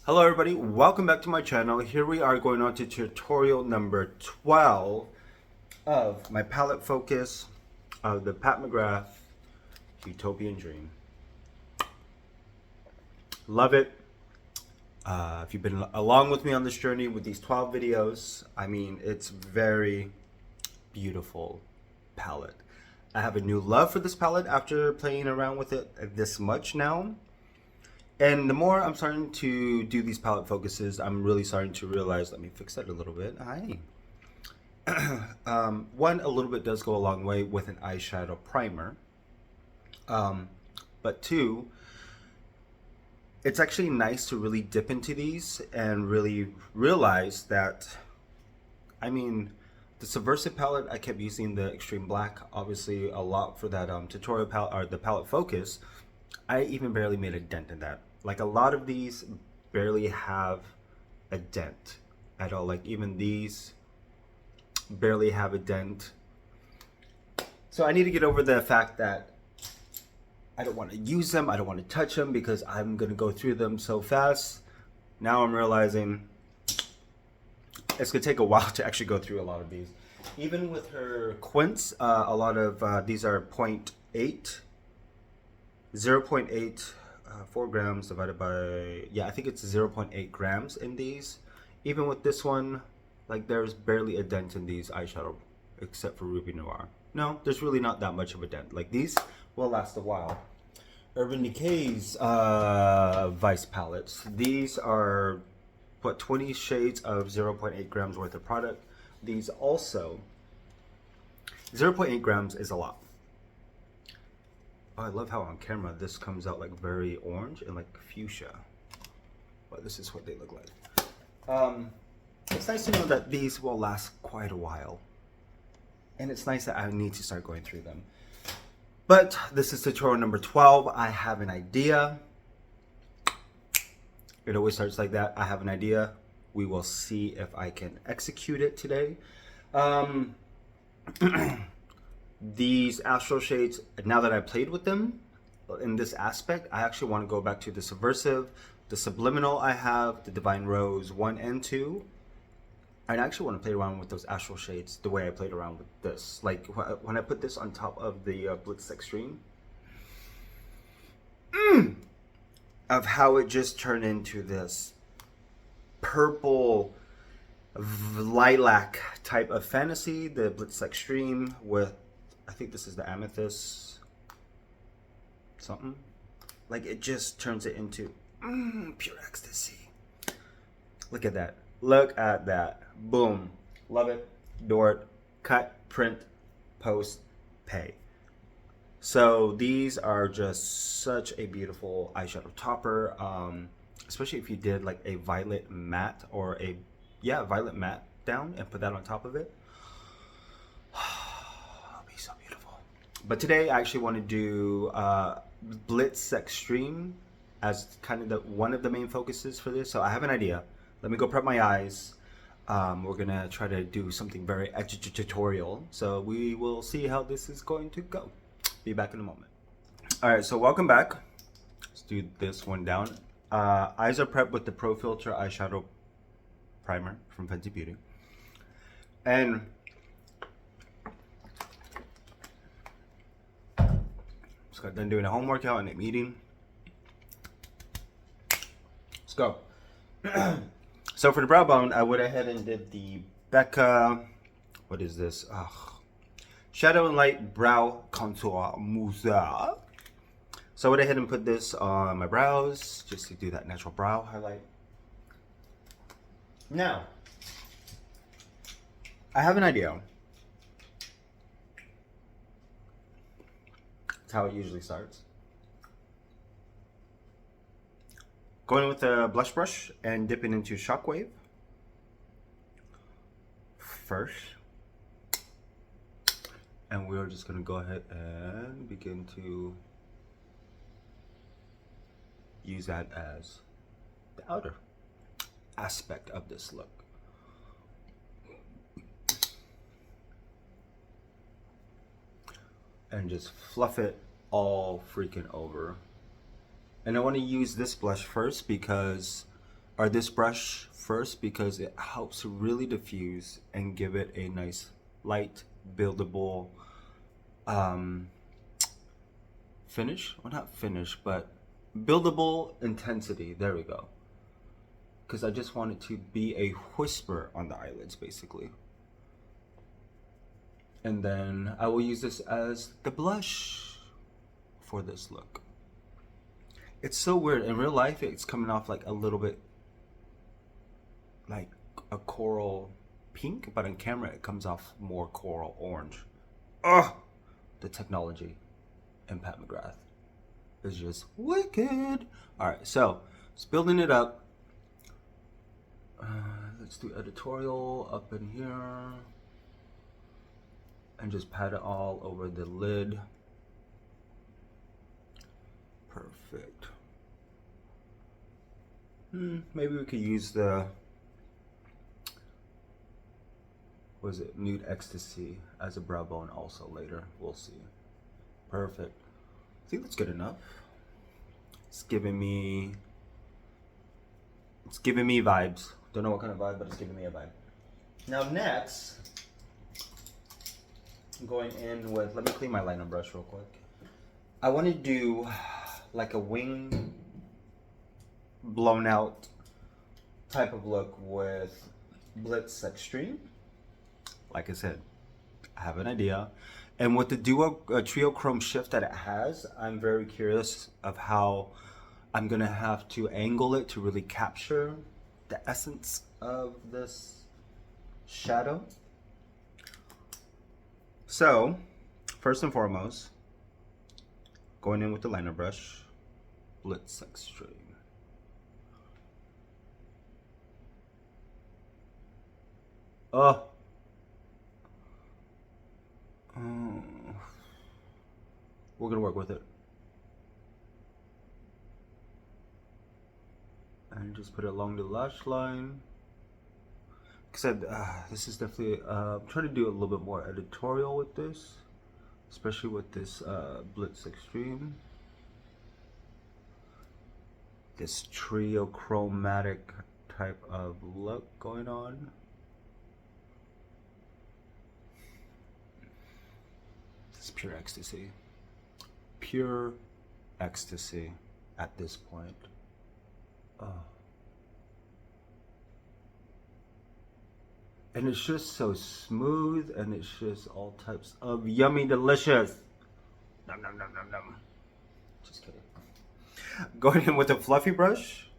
Hello everybody, welcome back to my channel. Here we are going on to tutorial number 12 of my palette focus of the Pat McGrath Huetopian Dream. Love it. If you've been along with me on this journey with these 12 videos, I mean, it's very beautiful palette. I have a new love for this palette after playing around with it this much now. And the more I'm starting to do these palette focuses, I'm really starting to realize, let me fix that a little bit. Hi. One, a little bit does go a long way with an eyeshadow primer. But two, it's actually nice to really dip into these and really realize that, I mean, the Subversive palette, I kept using the Extreme Black, obviously a lot for that tutorial palette, or the palette focus. I even barely made a dent in that. Like a lot of these barely have a dent at all. Like even these barely have a dent. So I need to get over the fact that I don't want to use them. I don't want to touch them because I'm going to go through them so fast. Now I'm realizing it's going to take a while to actually go through a lot of these. Even with her quints, a lot of these are 0.8. 0.8 4 grams divided by, yeah, I think it's 0.8 grams in these. Even with this one, like there's barely a dent in these eyeshadow except for Ruby Noir. No, there's really not that much of a dent. Like these will last a while. Urban Decay's Vice palettes. These are, what, 20 shades of 0.8 grams worth of product. These also, 0.8 grams is a lot. Oh, I love how on camera this comes out like very orange and like fuchsia. But this is what they look like. It's nice to know that these will last quite a while. And it's nice that I need to start going through them. But this is tutorial number 12. I have an idea. It always starts like that. I have an idea. We will see if I can execute it today. These astral shades, now that I played with them in this aspect, I actually want to go back to the Subversive, the Subliminal I have, the Divine Rose 1 and 2. I actually want to play around with those astral shades the way I played around with this. Like when I put this on top of the Blitz Extreme, of how it just turned into this purple lilac type of fantasy, the Blitz Extreme with, I think this is the amethyst something. Like it just turns it into pure ecstasy. Look at that. Look at that. Boom. Love it. Adore it. Cut, print, post, pay. So these are just such a beautiful eyeshadow topper. Especially if you did like a violet matte or a, yeah, violet matte down and put that on top of it. So beautiful. But today I actually want to do Blitz Extreme as kind of one of the main focuses for this. So I have an idea. Let me go prep my eyes. We're gonna try to do something very tutorial. So we will see how this is going to go. Be back in a moment. All right, so welcome back. Let's do this one down. Eyes are prepped with the Pro Filter eyeshadow primer from Fenty Beauty. And just got done doing a home workout and a meeting. Let's go. So for the brow bone, I went ahead and did the Becca, what is this? Shadow and Light Brow Contour Mousse. So I went ahead and put this on my brows just to do that natural brow highlight. Now, I have an idea. That's how it usually starts. Going with a blush brush and dipping into Shockwave first. And we're just going to go ahead and begin to use that as the outer aspect of this look. And just fluff it all freaking over. And I want to use this blush first because or this brush first because it helps really diffuse and give it a nice light buildable finish. Well, not finish, but buildable intensity. There we go. Because I just want it to be a whisper on the eyelids basically. And then I will use this as the blush for this look. It's so weird. In real life, it's coming off like a little bit like a coral pink, but on camera, it comes off more coral orange. Ugh! The technology in Pat McGrath is just wicked. All right, so it's building it up. Let's do editorial up in here. And just pat it all over the lid. Perfect. Maybe we could use the, was it Nude Ecstasy as a brow bone also later. We'll see. Perfect. I think that's good enough. It's giving me vibes. Don't know what kind of vibe, but it's giving me a vibe. Now next, I'm going in with, let me clean my liner brush real quick. I want to do like a wing blown out type of look with Blitz Extreme. Like I said, I have an idea. And with the trio chrome shift that it has, I'm very curious of how I'm gonna have to angle it to really capture the essence of this shadow. So, first and foremost, going in with the liner brush, Blitz Extreme. Oh. We're gonna work with it. And just put it along the lash line. Like I said, this is definitely, I'm trying to do a little bit more editorial with this, especially with this Blitz Extreme. This trio chromatic type of look going on. It's pure ecstasy. Pure ecstasy at this point. Oh. And it's just so smooth, and it's just all types of yummy delicious. Nom nom nom nom nom. Just kidding. Going in with a fluffy brush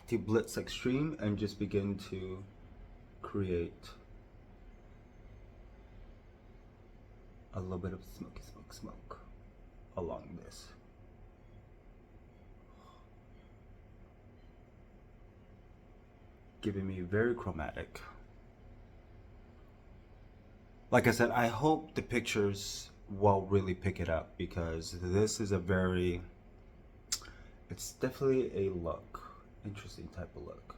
to Blitz Extreme and just begin to create a little bit of smoky smoke along this. Giving me very chromatic. Like I said, I hope the pictures will really pick it up, because this is a very, it's definitely a look, interesting type of look.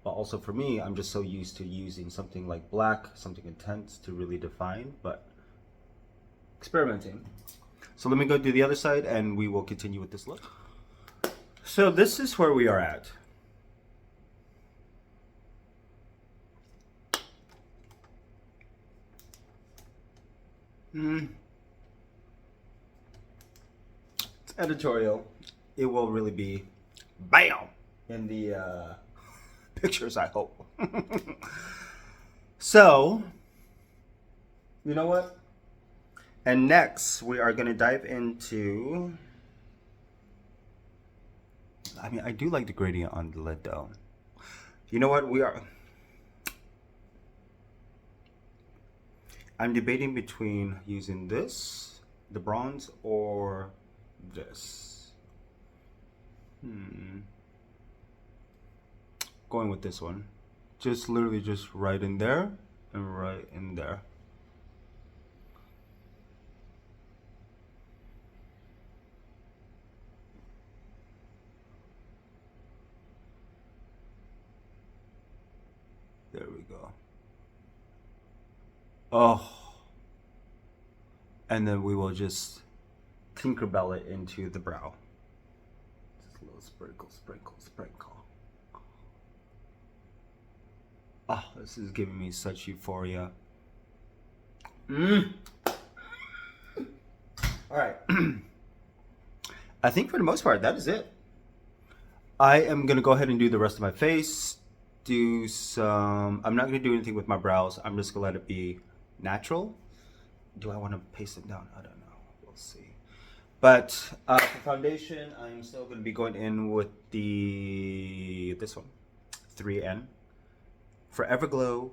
But also for me, I'm just so used to using something like black, something intense to really define, but experimenting. So let me go do the other side and we will continue with this look. So this is where we are at. It's editorial. It will really be BAM in the pictures, I hope. So, you know what? And next, we are going to dive into, I mean, I do like the gradient on the lid though. You know what? I'm debating between using this, the bronze, or this. Going with this one. Just literally just right in there and right in there. There we go. Oh. And then we will just Tinkerbell it into the brow. Just a little sprinkle, sprinkle, sprinkle. this is giving me such euphoria. All right. I think for the most part, that is it. I am going to go ahead and do the rest of my face. I'm not going to do anything with my brows. I'm just going to let it be natural. Do I want to paste it down? I don't know. We'll see. But for foundation, I'm still going to be going in with this one, 3N. Forever Glow,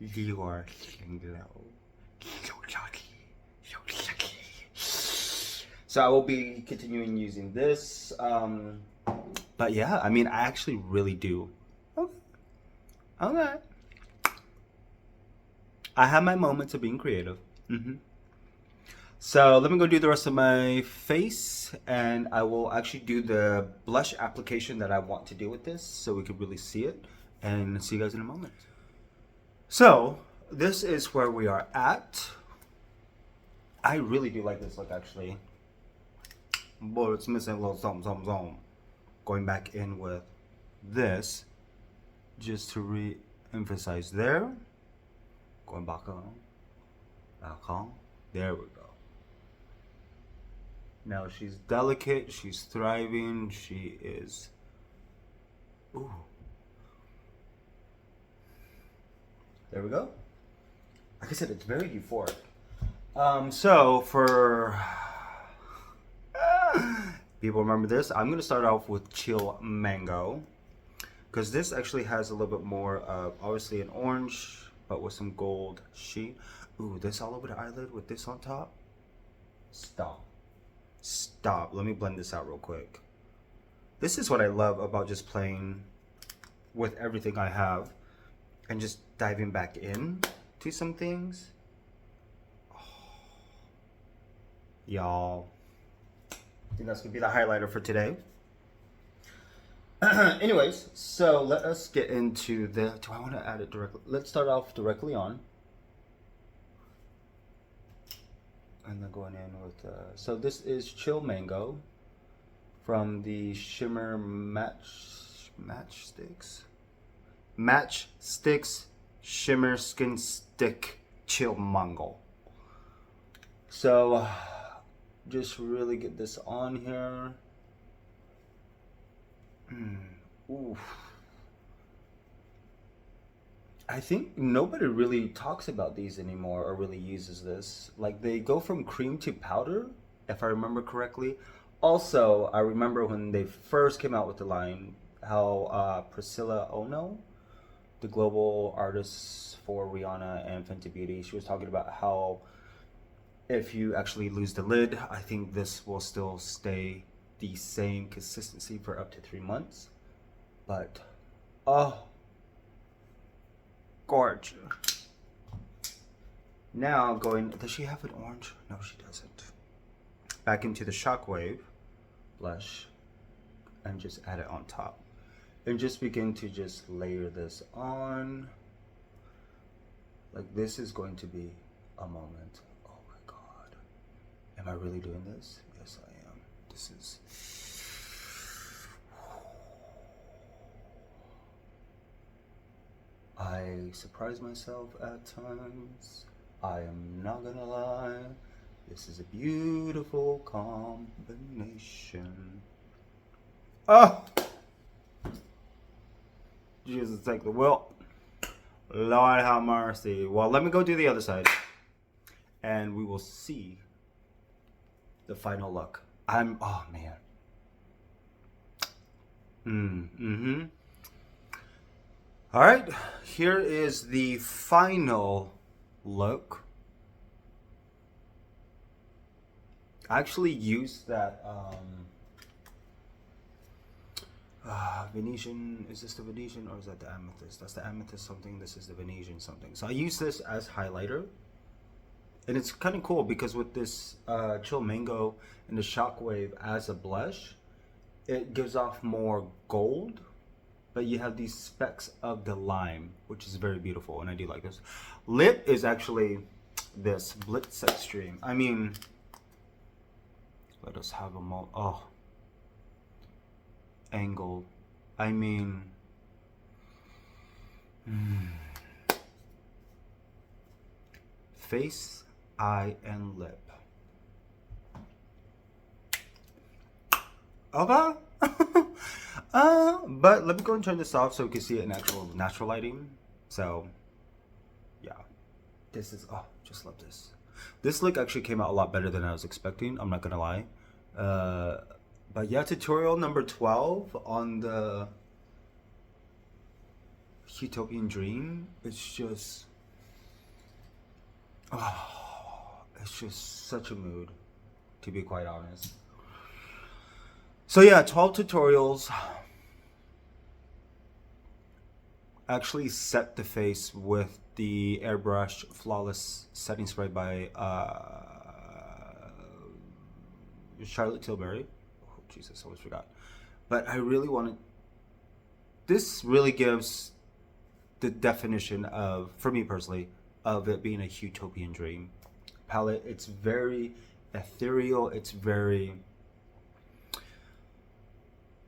your glow. So lucky. So I will be continuing using this. But yeah, I mean, I actually really do. Okay. I have my moments of being creative. So let me go do the rest of my face, and I will actually do the blush application that I want to do with this so we can really see it, and see you guys in a moment. So this is where we are at. I really do like this look, actually. Boy, it's missing a little something. Going back in with this, just to re-emphasize there. Going back on. There we go. Now she's delicate, she's thriving, she is. Ooh. There we go. Like I said, it's very euphoric. So for people remember this, I'm gonna start off with Chill Mango, because this actually has a little bit more of obviously an orange, but with some gold sheen. Ooh, this all over the eyelid with this on top. Stop. Let me blend this out real quick. This is what I love about just playing with everything I have and just diving back in to some things. Y'all, I think that's gonna be the highlighter for today. Anyways, so let us get into the, do I want to add it directly? Let's start off directly on. And then going in with, so this is Chill Mango from the Shimmer Matchsticks Shimmer Skin Stick Chill Mango. So just really get this on here. Oof. I think nobody really talks about these anymore or really uses this. Like, they go from cream to powder, if I remember correctly. Also, I remember when they first came out with the line, how Priscilla Ono, the global artist for Rihanna and Fenty Beauty, she was talking about how if you actually lose the lid, I think this will still stay the same consistency for up to 3 months. But oh, gorgeous. Now going, does she have an orange? No, she doesn't. Back into the Shockwave blush and just add it on top. And just begin to just layer this on. Like, this is going to be a moment. Oh my God. Am I really doing this? Yes, I am. This is... I surprise myself at times. I am not gonna lie. This is a beautiful combination. Oh! Jesus, take the will. Lord have mercy. Well, let me go do the other side. And we will see the final look. Oh man. All right, here is the final look. I actually used that Venetian, is this the Venetian or is that the Amethyst? That's the Amethyst something, this is the Venetian something. So I use this as highlighter. And it's kind of cool because with this Chill Mango and the Shockwave as a blush, it gives off more gold, but you have these specks of the lime, which is very beautiful, and I do like this. Lip is actually this Blitz Extreme. I mean, let us have a angle. I mean, Face, eye, and lip. Okay. But let me go and turn this off so we can see it in actual natural lighting. So, yeah. This is, oh, just love this. This look actually came out a lot better than I was expecting. I'm not gonna lie. But yeah, tutorial number 12 on the Huetopian Dream. It's just, oh, it's just such a mood, to be quite honest. So yeah, 12 tutorials. Actually set the face with the airbrush flawless setting spray by Charlotte Tilbury. Oh Jesus, I almost forgot. But I really wanted, this really gives the definition of, for me personally, of it being a Huetopian Dream palette. It's very ethereal. It's very,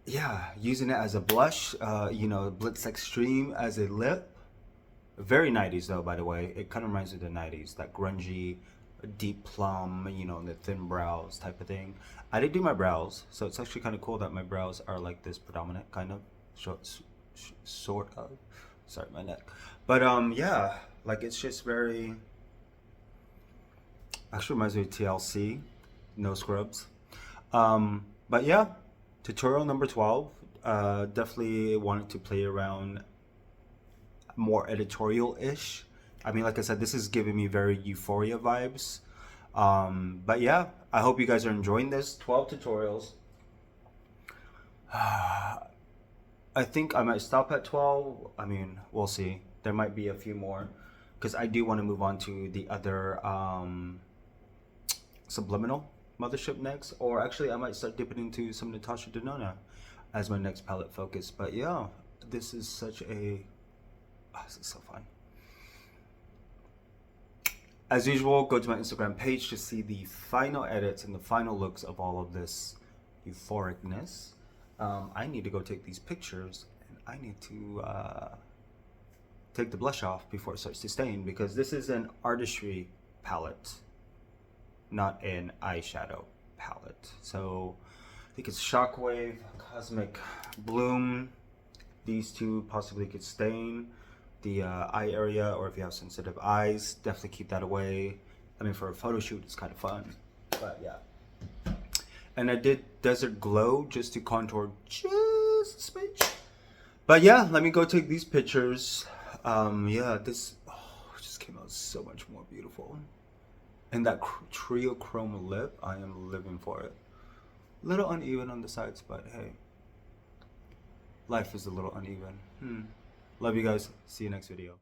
yeah, using it as a blush, you know, Blitz Extreme as a lip. Very 90s though, by the way. It kind of reminds me of the 90s, that grungy, deep plum, you know, the thin brows type of thing. I did do my brows, so it's actually kind of cool that my brows are like this predominant, kind of, sort of. Sorry, my neck. But yeah, like it's just very, actually reminds me of TLC, no scrubs. But yeah, tutorial number 12. Definitely wanted to play around more editorial-ish. I mean, like I said, this is giving me very Euphoria vibes. But yeah, I hope you guys are enjoying this. 12 tutorials. I think I might stop at 12. I mean, we'll see. There might be a few more, because I do want to move on to the other subliminal mothership next. Or actually, I might start dipping into some Natasha Denona as my next palette focus. But yeah, this is such a, oh, this is so fun. As usual, go to my Instagram page to see the final edits and the final looks of all of this euphoricness. I need to go take these pictures, and I need to take the blush off before it starts to stain, because this is an artistry palette, not an eyeshadow palette. So I think it's Shockwave, Cosmic Bloom. These two possibly could stain the eye area, or if you have sensitive eyes, definitely keep that away. I mean, for a photo shoot, it's kind of fun. But yeah. And I did Desert Glow just to contour just a smidge. But yeah, let me go take these pictures. Yeah, this just came out so much more beautiful. And that trio chrome lip, I am living for it. A little uneven on the sides, but hey, life is a little uneven. Love you guys. See you next video.